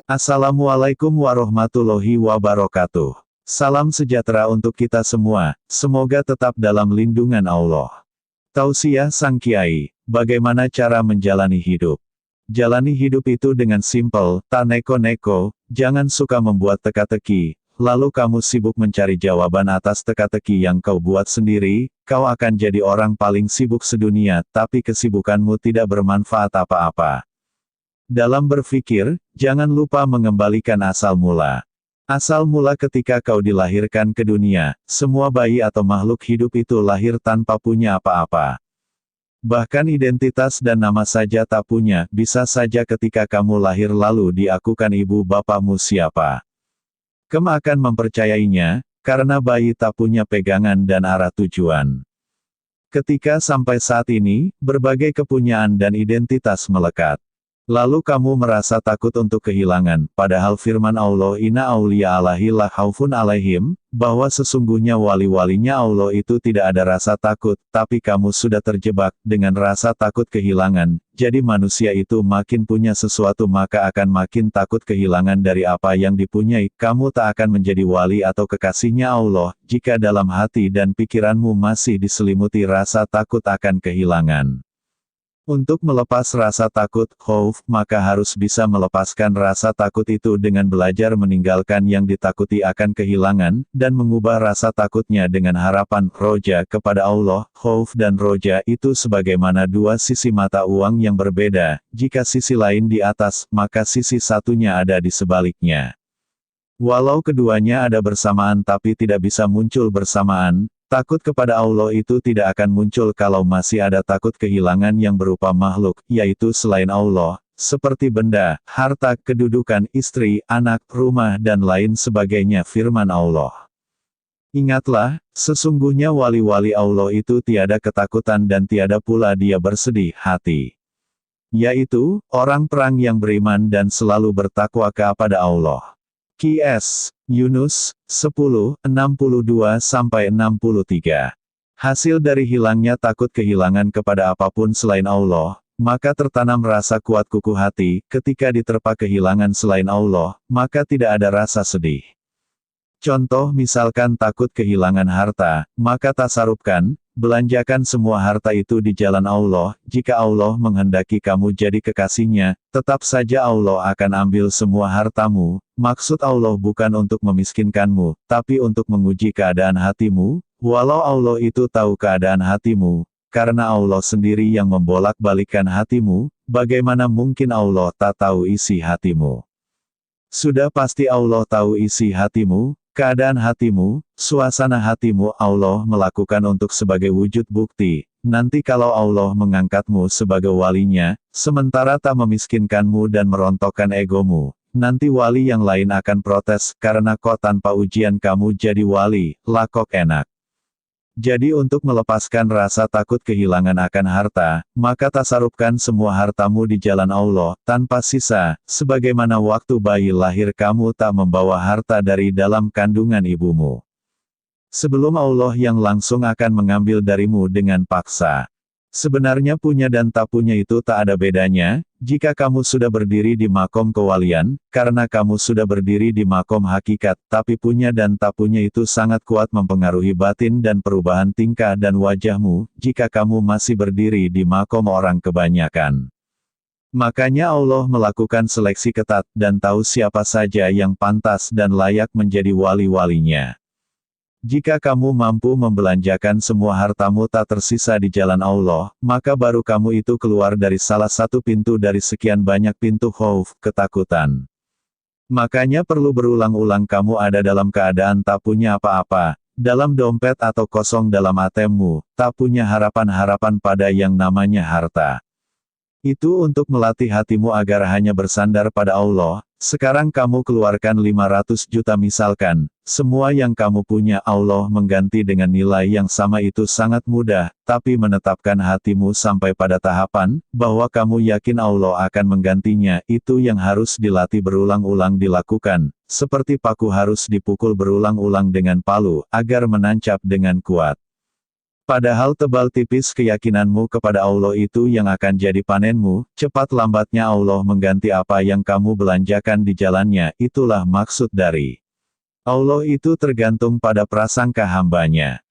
Assalamualaikum warahmatullahi wabarakatuh. Salam sejahtera untuk kita semua, semoga tetap dalam lindungan Allah. Tausiah Sang Kiai, bagaimana cara menjalani hidup? Jalani hidup itu dengan simpel, tak neko-neko, jangan suka membuat teka-teki, lalu kamu sibuk mencari jawaban atas teka-teki yang kau buat sendiri, kau akan jadi orang paling sibuk sedunia, tapi kesibukanmu tidak bermanfaat apa-apa. Dalam berpikir, jangan lupa mengembalikan asal mula. Asal mula ketika kau dilahirkan ke dunia, semua bayi atau makhluk hidup itu lahir tanpa punya apa-apa. Bahkan identitas dan nama saja tak punya, bisa saja ketika kamu lahir lalu diakukan ibu bapakmu siapa. Kamu akan mempercayainya, karena bayi tak punya pegangan dan arah tujuan. Ketika sampai saat ini, berbagai kepunyaan dan identitas melekat. Lalu kamu merasa takut untuk kehilangan, padahal firman Allah Inna awliya Allahi la khaufun alaihim, bahwa sesungguhnya wali-walinya Allah itu tidak ada rasa takut, tapi kamu sudah terjebak dengan rasa takut kehilangan, jadi manusia itu makin punya sesuatu maka akan makin takut kehilangan dari apa yang dipunyai, kamu tak akan menjadi wali atau kekasihnya Allah, jika dalam hati dan pikiranmu masih diselimuti rasa takut akan kehilangan. Untuk melepas rasa takut, khauf, maka harus bisa melepaskan rasa takut itu dengan belajar meninggalkan yang ditakuti akan kehilangan, dan mengubah rasa takutnya dengan harapan, roja kepada Allah. Khauf dan roja itu sebagaimana dua sisi mata uang yang berbeda, jika sisi lain di atas, maka sisi satunya ada di sebaliknya. Walau keduanya ada bersamaan tapi tidak bisa muncul bersamaan, takut kepada Allah itu tidak akan muncul kalau masih ada takut kehilangan yang berupa makhluk, yaitu selain Allah, seperti benda, harta, kedudukan, istri, anak, rumah dan lain sebagainya firman Allah. Ingatlah, sesungguhnya wali-wali Allah itu tiada ketakutan dan tiada pula dia bersedih hati. Yaitu, orang perang yang beriman dan selalu bertakwa kepada Allah. Qs. Yunus, 10, 62-63. Hasil dari hilangnya takut kehilangan kepada apapun selain Allah, maka tertanam rasa kuat kukuh hati, ketika diterpa kehilangan selain Allah, maka tidak ada rasa sedih. Contoh misalkan takut kehilangan harta, maka tasarufkan, belanjakan semua harta itu di jalan Allah, jika Allah menghendaki kamu jadi kekasihnya, tetap saja Allah akan ambil semua hartamu, maksud Allah bukan untuk memiskinkanmu, tapi untuk menguji keadaan hatimu, walau Allah itu tahu keadaan hatimu, karena Allah sendiri yang membolak-balikkan hatimu, bagaimana mungkin Allah tak tahu isi hatimu? Sudah pasti Allah tahu isi hatimu, keadaan hatimu, suasana hatimu Allah melakukan untuk sebagai wujud bukti, nanti kalau Allah mengangkatmu sebagai walinya, sementara tak memiskinkanmu dan merontokkan egomu, nanti wali yang lain akan protes, karena kok tanpa ujian kamu jadi wali, lah kok enak. Jadi untuk melepaskan rasa takut kehilangan akan harta, maka tasarufkan semua hartamu di jalan Allah, tanpa sisa, sebagaimana waktu bayi lahir kamu tak membawa harta dari dalam kandungan ibumu. Sebelum Allah yang langsung akan mengambil darimu dengan paksa. Sebenarnya punya dan tak punya itu tak ada bedanya, jika kamu sudah berdiri di makom kewalian, karena kamu sudah berdiri di makom hakikat, tapi punya dan tak punya itu sangat kuat mempengaruhi batin dan perubahan tingkah dan wajahmu, jika kamu masih berdiri di makom orang kebanyakan. Makanya Allah melakukan seleksi ketat, dan tahu siapa saja yang pantas dan layak menjadi wali-walinya. Jika kamu mampu membelanjakan semua hartamu tak tersisa di jalan Allah, maka baru kamu itu keluar dari salah satu pintu dari sekian banyak pintu khauf, ketakutan. Makanya perlu berulang-ulang kamu ada dalam keadaan tak punya apa-apa, dalam dompet atau kosong dalam ATM-mu, tak punya harapan-harapan pada yang namanya harta. Itu untuk melatih hatimu agar hanya bersandar pada Allah, Sekarang kamu keluarkan 500 juta misalkan, semua yang kamu punya Allah mengganti dengan nilai yang sama itu sangat mudah, tapi menetapkan hatimu sampai pada tahapan, bahwa kamu yakin Allah akan menggantinya, itu yang harus dilatih berulang-ulang dilakukan, seperti paku harus dipukul berulang-ulang dengan palu, agar menancap dengan kuat. Padahal tebal tipis keyakinanmu kepada Allah itu yang akan jadi panenmu, cepat lambatnya Allah mengganti apa yang kamu belanjakan di jalannya, itulah maksud dari Allah itu tergantung pada prasangka hambanya.